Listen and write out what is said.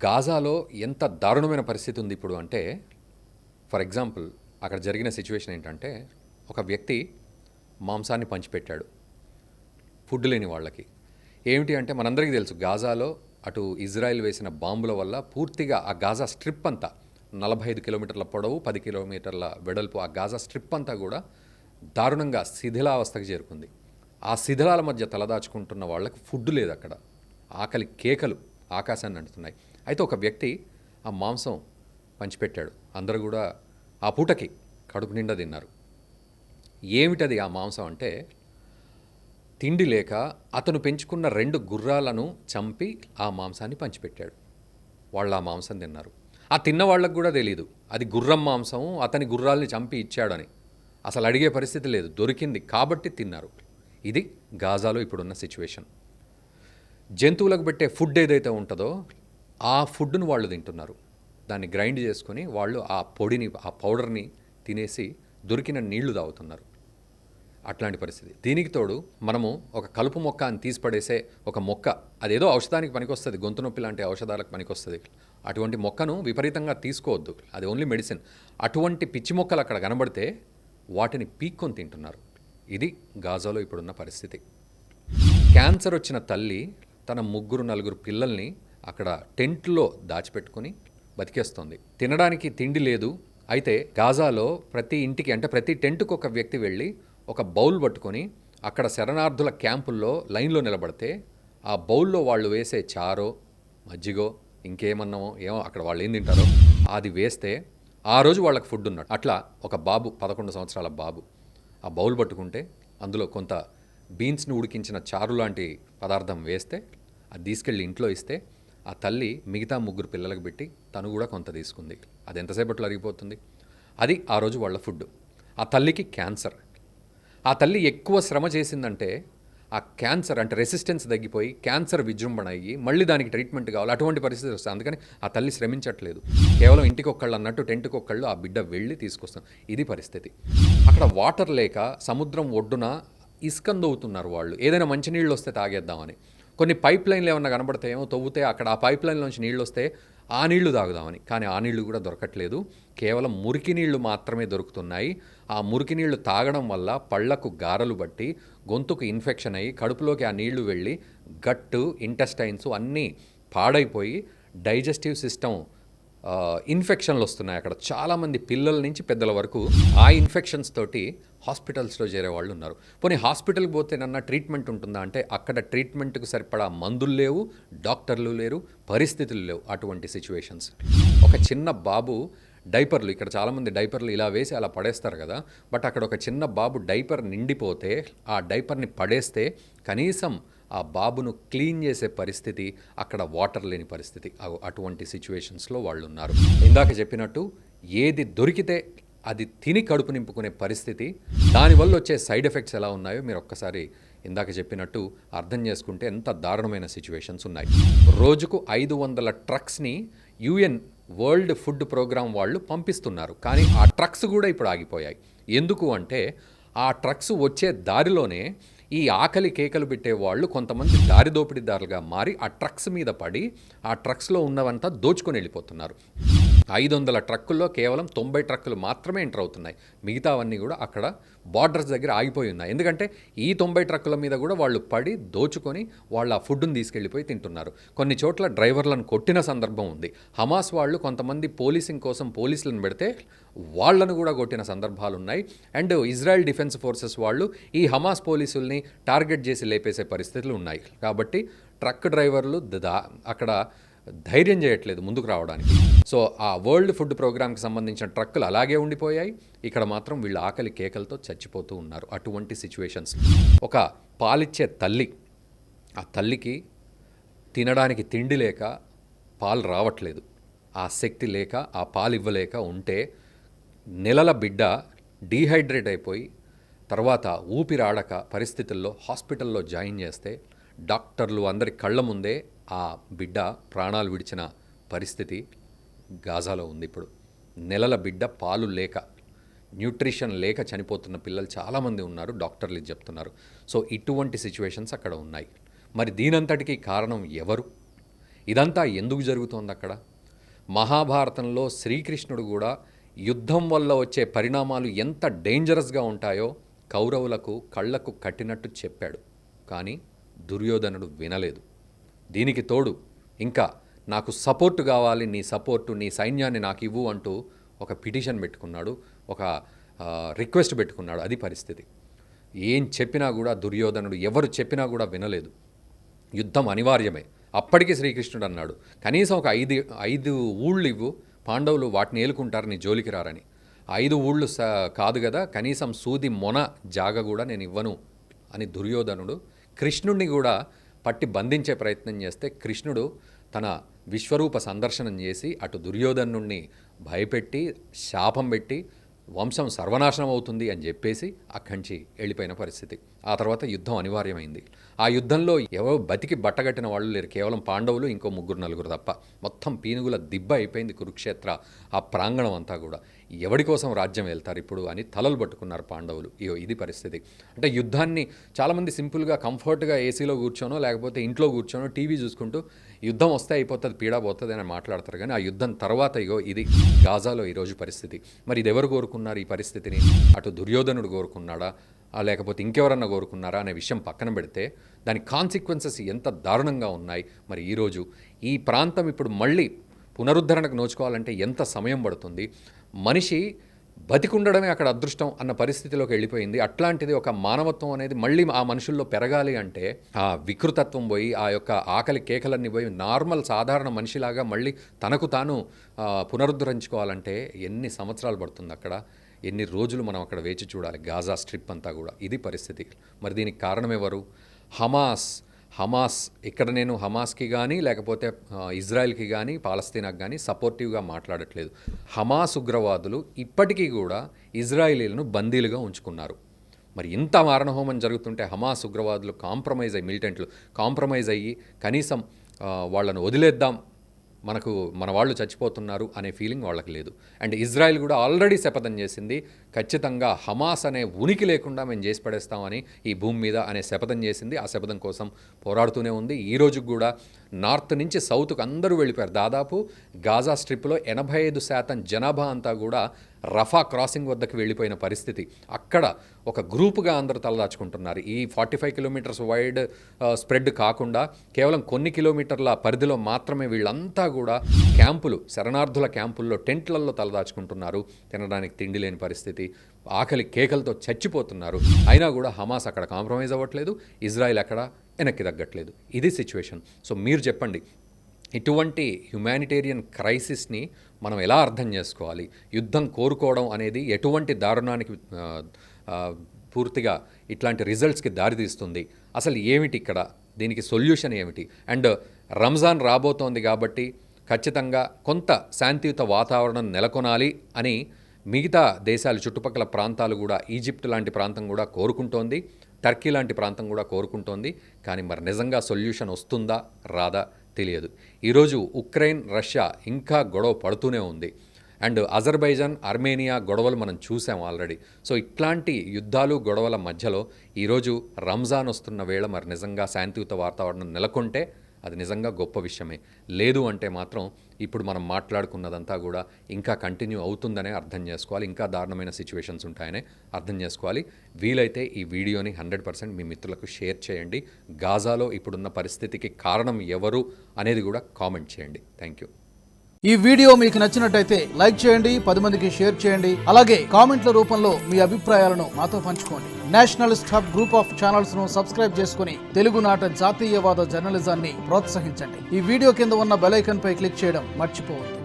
గాజాలో ఎంత దారుణమైన పరిస్థితి ఉంది ఇప్పుడు అంటే, ఫర్ ఎగ్జాంపుల్ అక్కడ జరిగిన సిచ్యువేషన్ ఏంటంటే, ఒక వ్యక్తి మాంసాన్ని పంచిపెట్టాడు ఫుడ్ లేని వాళ్ళకి. ఏమిటి అంటే మనందరికీ తెలుసు, గాజాలో అటు ఇజ్రాయెల్ వేసిన బాంబుల వల్ల పూర్తిగా ఆ గాజా స్ట్రిప్ అంతా 45 కిలోమీటర్ల పొడవు, 10 కిలోమీటర్ల వెడల్పు ఆ గాజా స్ట్రిప్ అంతా కూడా దారుణంగా శిథిలావస్థకు చేరుకుంది. ఆ శిథిలాల మధ్య తలదాచుకుంటున్న వాళ్ళకి ఫుడ్ లేదు అక్కడ. ఆకలి కేకలు ఆకాశాన్ని అంటున్నాయి. అయితే ఒక వ్యక్తి ఆ మాంసం పంచిపెట్టాడు. అందరూ కూడా ఆ పూటకి కడుపు నిండా తిన్నారు. ఏమిటది ఆ మాంసం అంటే, తిండి లేక అతను పెంచుకున్న 2 గుర్రాలను చంపి ఆ మాంసాన్ని పంచిపెట్టాడు. వాళ్ళు ఆ మాంసం తిన్నారు. ఆ తిన్న వాళ్ళకు కూడా తెలియదు అది గుర్రం మాంసం, అతని గుర్రాల్ని చంపి ఇచ్చాడని. అసలు అడిగే పరిస్థితి లేదు, దొరికింది కాబట్టి తిన్నారు. ఇది గాజాలో ఇప్పుడున్న సిచ్యువేషన్. జంతువులకు పెట్టే ఫుడ్ ఏదైతే ఉంటుందో ఆ ఫుడ్ను వాళ్ళు తింటున్నారు. దాన్ని గ్రైండ్ చేసుకొని వాళ్ళు ఆ పొడిని, ఆ పౌడర్ని తినేసి దొరికిన నీళ్లు తాగుతున్నారు. అట్లాంటి పరిస్థితి. దీనికి తోడు మనము ఒక కలుపు మొక్క అని తీసి పడేసే ఒక మొక్క, అదేదో ఔషధానికి పనికొస్తుంది, గొంతు నొప్పి లాంటి ఔషధాలకు పనికొస్తుంది. అటువంటి మొక్కను విపరీతంగా తీసుకోవద్దు, అది ఓన్లీ మెడిసిన్. అటువంటి పిచ్చి మొక్కలు అక్కడ కనబడితే వాటిని పీక్కొని తింటున్నారు. ఇది గాజాలో ఇప్పుడున్న పరిస్థితి. క్యాన్సర్ వచ్చిన తల్లి తన 3-4 పిల్లల్ని అక్కడ టెంట్లో దాచిపెట్టుకుని బతికేస్తోంది. తినడానికి తిండి లేదు. అయితే గాజాలో ప్రతి ఇంటికి, అంటే ప్రతి టెంట్కు ఒక వ్యక్తి వెళ్ళి ఒక బౌల్ పట్టుకొని అక్కడ శరణార్థుల క్యాంపుల్లో లైన్లో నిలబడితే ఆ బౌల్లో వాళ్ళు వేసే చారో, మజ్జిగో, ఇంకేమన్నామో ఏమో అక్కడ వాళ్ళు ఏం తింటారో అది వేస్తే ఆ రోజు వాళ్ళకి ఫుడ్ ఉన్నట్టు. అట్లా ఒక బాబు, 11 సంవత్సరాల బాబు ఆ బౌల్ పట్టుకుంటే అందులో కొంత బీన్స్ని ఉడికించిన చారు లాంటి పదార్థం వేస్తే అది తీసుకెళ్ళి ఇంట్లో ఇస్తే ఆ తల్లి మిగతా 3 పిల్లలకు పెట్టి తను కూడా కొంత తీసుకుంది. అది ఎంతసేపట్లో అరిగిపోతుంది. అది ఆ రోజు వాళ్ళ ఫుడ్. ఆ తల్లికి క్యాన్సర్. ఆ తల్లి ఎక్కువ శ్రమ చేసిందంటే ఆ క్యాన్సర్ అంటే రెసిస్టెన్స్ తగ్గిపోయి క్యాన్సర్ విజృంభణ అయ్యి మళ్ళీ దానికి ట్రీట్మెంట్ కావాలి. అటువంటి పరిస్థితి వస్తుంది. అందుకని ఆ తల్లి శ్రమించట్లేదు. కేవలం ఇంటికి ఒక్కళ్ళు అన్నట్టు టెంట్కి ఒక్కళ్ళు ఆ బిడ్డ వెళ్ళి తీసుకొస్తాం. ఇది పరిస్థితి. అక్కడ వాటర్ లేక సముద్రం ఒడ్డున ఇసుకందవుతున్నారు వాళ్ళు. ఏదైనా మంచినీళ్ళు వస్తే తాగేద్దామని. కొన్ని పైప్ లైన్లు ఏమన్నా కనబడతాయేమో, తవ్వుతే అక్కడ ఆ పైప్ లైన్లోంచి నీళ్ళు వస్తే ఆ నీళ్లు తాగుదామని. కానీ ఆ నీళ్లు కూడా దొరకట్లేదు. కేవలం మురికి నీళ్లు మాత్రమే దొరుకుతున్నాయి. ఆ మురికి నీళ్లు తాగడం వల్ల పళ్లకు గారలు బట్టి గొంతుకు ఇన్ఫెక్షన్ అయ్యి కడుపులోకి ఆ నీళ్లు వెళ్ళి గట్టు, ఇంటెస్టైన్స్ అన్నీ పాడైపోయి డైజెస్టివ్ సిస్టమ్ ఇన్ఫెక్షన్లు వస్తున్నాయి. అక్కడ చాలామంది పిల్లల నుంచి పెద్దల వరకు ఆ ఇన్ఫెక్షన్స్ తోటి హాస్పిటల్స్లో చేరే వాళ్ళు ఉన్నారు. పోనీ హాస్పిటల్కి పోతేనన్నా ట్రీట్మెంట్ ఉంటుందా అంటే అక్కడ ట్రీట్మెంట్కు సరిపడా మందులు లేవు, డాక్టర్లు లేరు, పరిస్థితులు లేవు. అటువంటి సిచ్యువేషన్స్. ఒక చిన్న బాబు డైపర్లు, ఇక్కడ చాలామంది డైపర్లు ఇలా వేసి అలా పడేస్తారు కదా, బట్ అక్కడ ఒక చిన్న బాబు డైపర్ నిండిపోతే ఆ డైపర్ని పడేస్తే కనీసం ఆ బాబును క్లీన్ చేసే పరిస్థితి, అక్కడ వాటర్ లేని పరిస్థితి. అటువంటి సిచ్యువేషన్స్లో వాళ్ళు ఉన్నారు. ఇందాక చెప్పినట్టు ఏది దొరికితే అది తిని కడుపు నింపుకునే పరిస్థితి. దానివల్ల వచ్చే సైడ్ ఎఫెక్ట్స్ ఎలా ఉన్నాయో మీరు ఒక్కసారి ఇందాక చెప్పినట్టు అర్థం చేసుకుంటే ఎంత దారుణమైన సిచ్యువేషన్స్ ఉన్నాయి. రోజుకు 500 ట్రక్స్ని యుఎన్ వరల్డ్ ఫుడ్ ప్రోగ్రామ్ వాళ్ళు పంపిస్తున్నారు. కానీ ఆ ట్రక్స్ కూడా ఇప్పుడు ఆగిపోయాయి. ఎందుకు అంటే ఆ ట్రక్స్ వచ్చే దారిలోనే ఈ ఆకలి కేకలు పెట్టే వాళ్ళు కొంతమంది దారి దోపిడీదారులుగా మారి ఆ ట్రక్స్ మీద పడి ఆ ట్రక్స్లో ఉన్నవంతా దోచుకొని వెళ్ళిపోతున్నారు. 500 ట్రక్కుల్లో కేవలం 90 ట్రక్కులు మాత్రమే ఎంటర్ అవుతున్నాయి. మిగతావన్నీ కూడా అక్కడ బార్డర్స్ దగ్గర ఆగిపోయి ఉన్నాయి. ఎందుకంటే ఈ 90 ట్రక్కుల మీద కూడా వాళ్ళు పడి దోచుకొని వాళ్ళు ఆ ఫుడ్ని తీసుకెళ్ళిపోయి తింటున్నారు. కొన్ని చోట్ల డ్రైవర్లను కొట్టిన సందర్భం ఉంది. హమాస్ వాళ్ళు కొంతమంది పోలీసింగ్ కోసం పోలీసులను పెడితే వాళ్లను కూడా కొట్టిన సందర్భాలు ఉన్నాయి. అండ్ ఇజ్రాయెల్ డిఫెన్స్ ఫోర్సెస్ వాళ్ళు ఈ హమాస్ పోలీసుల్ని టార్గెట్ చేసి లేపేసే పరిస్థితులు ఉన్నాయి. కాబట్టి ట్రక్ డ్రైవర్లు అక్కడ ధైర్యం చేయట్లేదు ముందుకు రావడానికి. సో ఆ వరల్డ్ ఫుడ్ ప్రోగ్రామ్కి సంబంధించిన ట్రక్కులు అలాగే ఉండిపోయాయి. ఇక్కడ మాత్రం వీళ్ళు ఆకలి కేకలతో చచ్చిపోతూ ఉన్నారు. అటువంటి సిచ్యువేషన్స్. ఒక పాలిచ్చే తల్లి, ఆ తల్లికి తినడానికి తిండి లేక పాలు రావట్లేదు. ఆ శక్తి లేక, ఆ పాలు ఇవ్వలేక ఉంటే నెలల బిడ్డ డీహైడ్రేట్ అయిపోయి తర్వాత ఊపిరాడక పరిస్థితుల్లో హాస్పిటల్లో జాయిన్ చేస్తే డాక్టర్లు అందరి కళ్ళ ముందే ఆ బిడ్డ ప్రాణాలు విడిచిన పరిస్థితి గాజాలో ఉంది. ఇప్పుడు నెలల బిడ్డ పాలు లేక, న్యూట్రిషన్ లేక చనిపోతున్న పిల్లలు చాలామంది ఉన్నారు. డాక్టర్లు ఇది చెప్తున్నారు. సో ఇటువంటి సిచ్యువేషన్స్ అక్కడ ఉన్నాయి. మరి దీనంతటికీ కారణం ఎవరు? ఇదంతా ఎందుకు జరుగుతోంది అక్కడ? మహాభారతంలో శ్రీకృష్ణుడు కూడా యుద్ధం వల్ల వచ్చే పరిణామాలు ఎంత డేంజరస్గా ఉంటాయో కౌరవులకు కళ్ళకు కట్టినట్టు చెప్పాడు. కానీ దుర్యోధనుడు వినలేదు. దీనికి తోడు ఇంకా నాకు సపోర్టు కావాలి, నీ సపోర్టు, నీ సైన్యాన్ని నాకు ఇవ్వు అంటూ ఒక పిటిషన్ పెట్టుకున్నాడు, ఒక రిక్వెస్ట్ పెట్టుకున్నాడు. అది పరిస్థితి. ఏం చెప్పినా కూడా దుర్యోధనుడు ఎవరు చెప్పినా కూడా వినలేదు. యుద్ధం అనివార్యమే. అప్పటికి శ్రీకృష్ణుడు అన్నాడు, కనీసం ఒక ఐదు ఊళ్ళు ఇవ్వు, పాండవులు వాటిని ఏలుకుంటారు, నీ జోలికి రారని. 5 ఊళ్ళు కాదు కదా, కనీసం సూది మొన జాగ కూడా నేను ఇవ్వను అని దుర్యోధనుడు కృష్ణుడిని కూడా పట్టి బంధించే ప్రయత్నం చేస్తే కృష్ణుడు తన విశ్వరూప సందర్శనం చేసి అటు దుర్యోధనుడిని భయపెట్టి శాపం పెట్టి వంశం సర్వనాశనం అవుతుంది అని చెప్పేసి అక్కడి నుంచి వెళ్ళిపోయిన పరిస్థితి. ఆ తర్వాత యుద్ధం అనివార్యమైంది. ఆ యుద్ధంలో ఎవరో బతికి బట్టగట్టిన వాళ్ళు లేరు, కేవలం పాండవులు, ఇంకో 3-4 తప్ప. మొత్తం పీనుగుల దిబ్బ అయిపోయింది కురుక్షేత్ర ఆ ప్రాంగణం అంతా కూడా. ఎవడి కోసం రాజ్యం వెళ్తారు ఇప్పుడు అని తలలు పట్టుకున్నారు పాండవులు. ఇది పరిస్థితి. అంటే యుద్ధాన్ని చాలామంది సింపుల్గా కంఫర్ట్గా ఏసీలో కూర్చోనో లేకపోతే ఇంట్లో కూర్చోనో టీవీ చూసుకుంటూ యుద్ధం వస్తే అయిపోతుంది, పీడా పోతుంది అని మాట్లాడతారు. కానీ ఆ యుద్ధం తర్వాత ఇది గాజాలో ఈరోజు పరిస్థితి. మరి ఇది ఎవరు కోరుకున్నారు ఈ పరిస్థితిని? అటు దుర్యోధనుడు కోరుకున్నాడా లేకపోతే ఇంకెవరన్నా కోరుకున్నారా అనే విషయం పక్కన పెడితే దాని కాన్సిక్వెన్సెస్ ఎంత దారుణంగా ఉన్నాయి. మరి ఈరోజు ఈ ప్రాంతం ఇప్పుడు మళ్ళీ పునరుద్ధరణకు నోచుకోవాలంటే ఎంత సమయం పడుతుంది? మనిషి బతికుండడమే అక్కడ అదృష్టం అన్న పరిస్థితిలోకి వెళ్ళిపోయింది. అట్లాంటిది ఒక మానవత్వం అనేది మళ్ళీ ఆ మనుషుల్లో పెరగాలి అంటే ఆ వికృతత్వం పోయి, ఆ యొక్క ఆకలి కేకలన్నీ పోయి నార్మల్ సాధారణ మనిషిలాగా మళ్ళీ తనకు తాను పునరుద్ధరించుకోవాలంటే ఎన్ని సంవత్సరాలు పడుతుంది? అక్కడ ఎన్ని రోజులు మనం అక్కడ వేచి చూడాలి? గాజా స్ట్రిప్ అంతా కూడా ఇది పరిస్థితి. మరి దీనికి కారణం ఎవరు? హమాస్. ఇక్కడ నేను హమాస్కి కానీ లేకపోతే ఇజ్రాయెల్కి కానీ పాలస్తీనాకి కానీ సపోర్టివ్గా మాట్లాడట్లేదు. హమాస్ ఉగ్రవాదులు ఇప్పటికీ కూడా ఇజ్రాయేలీలను బందీలుగా ఉంచుకున్నారు. మరి ఇంత మారణహోమం జరుగుతుంటే హమాస్ ఉగ్రవాదులు మిలిటెంట్లు కాంప్రమైజ్ అయ్యి కనీసం వాళ్ళను వదిలేద్దాం, మన వాళ్ళు చచ్చిపోతున్నారు అనే ఫీలింగ్ వాళ్ళకి లేదు. అండ్ ఇజ్రాయెల్ కూడా ఆల్రెడీ శపథం చేసింది, ఖచ్చితంగా హమాస్ అనే ఉనికి లేకుండా మేము చేసి పడేస్తామని ఈ భూమి మీద అనే శపథం చేసింది. ఆ శపథం కోసం పోరాడుతూనే ఉంది. ఈ రోజు కూడా నార్త్ నుంచి సౌత్కు అందరూ వెళ్ళిపోయారు. దాదాపు గాజా స్ట్రిప్లో 85% జనాభా అంతా కూడా రఫా క్రాసింగ్ వద్దకు వెళ్ళిపోయిన పరిస్థితి. అక్కడ ఒక గ్రూపుగా అందరూ తలదాచుకుంటున్నారు. ఈ 45 కిలోమీటర్స్ వైడ్ స్ప్రెడ్ కాకుండా కేవలం కొన్ని కిలోమీటర్ల పరిధిలో మాత్రమే వీళ్ళంతా కూడా శరణార్థుల క్యాంపుల్లో టెంట్లలో తలదాచుకుంటున్నారు. తినడానికి తిండి లేని పరిస్థితి, ఆకలి కేకలతో చచ్చిపోతున్నారు. అయినా కూడా హమాస్ అక్కడ కాంప్రమైజ్ అవ్వట్లేదు, ఇజ్రాయెల్ అక్కడ వెనక్కి తగ్గట్లేదు. ఇది సిచ్యువేషన్. సో మీరు చెప్పండి, ఇటువంటి హ్యుమానిటేరియన్ క్రైసిస్ని మనం ఎలా అర్థం చేసుకోవాలి? యుద్ధం కోరుకోవడం అనేది ఎటువంటి దారుణానికి పూర్తిగా ఇట్లాంటి రిజల్ట్స్కి దారితీస్తుంది? అసలు ఏమిటి ఇక్కడ? దీనికి సొల్యూషన్ ఏమిటి? అండ్ రంజాన్ రాబోతోంది కాబట్టి ఖచ్చితంగా కొంత శాంతియుత వాతావరణం నెలకొనాలి అని మిగతా దేశాలు, చుట్టుపక్కల ప్రాంతాలు కూడా, ఈజిప్ట్ లాంటి ప్రాంతం కూడా కోరుకుంటోంది, టర్కీ లాంటి ప్రాంతం కూడా కోరుకుంటోంది. కానీ మరి నిజంగా సొల్యూషన్ వస్తుందా రాదా తెలియదు. ఈరోజు ఉక్రెయిన్, రష్యా ఇంకా గొడవ పడుతూనే ఉంది. అండ్ అజర్బైజాన్, ఆర్మేనియా గొడవలు మనం చూసాం ఆల్రెడీ. సో ఇట్లాంటి యుద్ధాలు, గొడవల మధ్యలో ఈరోజు రంజాన్ వస్తున్న వేళ మరి నిజంగా శాంతియుత వాతావరణం నెలకొంటే అది నిజంగా గొప్ప విషయమే. లేదు అంటే మాత్రం ఇప్పుడు మనం మాట్లాడుకున్నదంతా కూడా ఇంకా కంటిన్యూ అవుతుందనే అర్థం చేసుకోవాలి. ఇంకా దారుణమైన సిచ్యువేషన్స్ ఉంటాయనే అర్థం చేసుకోవాలి. వీలైతే ఈ వీడియోని 100% మీ మిత్రులకు షేర్ చేయండి. గాజాలో ఇప్పుడున్న పరిస్థితికి కారణం ఎవరు అనేది కూడా కామెంట్ చేయండి. Thank you. ఈ వీడియో మీకు నచ్చినట్టయితే లైక్ చేయండి, 10 మందికి షేర్ చేయండి. అలాగే కామెంట్ల రూపంలో మీ అభిప్రాయాలను మాతో పంచుకోండి. Nationalist hub group of channels ను సబ్స్క్రైబ్ చేసుకుని తెలుగునాట జాతీయవాద జర్నలిజాన్ని ప్రోత్సహించండి. ఈ వీడియో కింద ఉన్న బెల్ ఐకాన్ పై క్లిక్ చేయడం మర్చిపోవద్దు.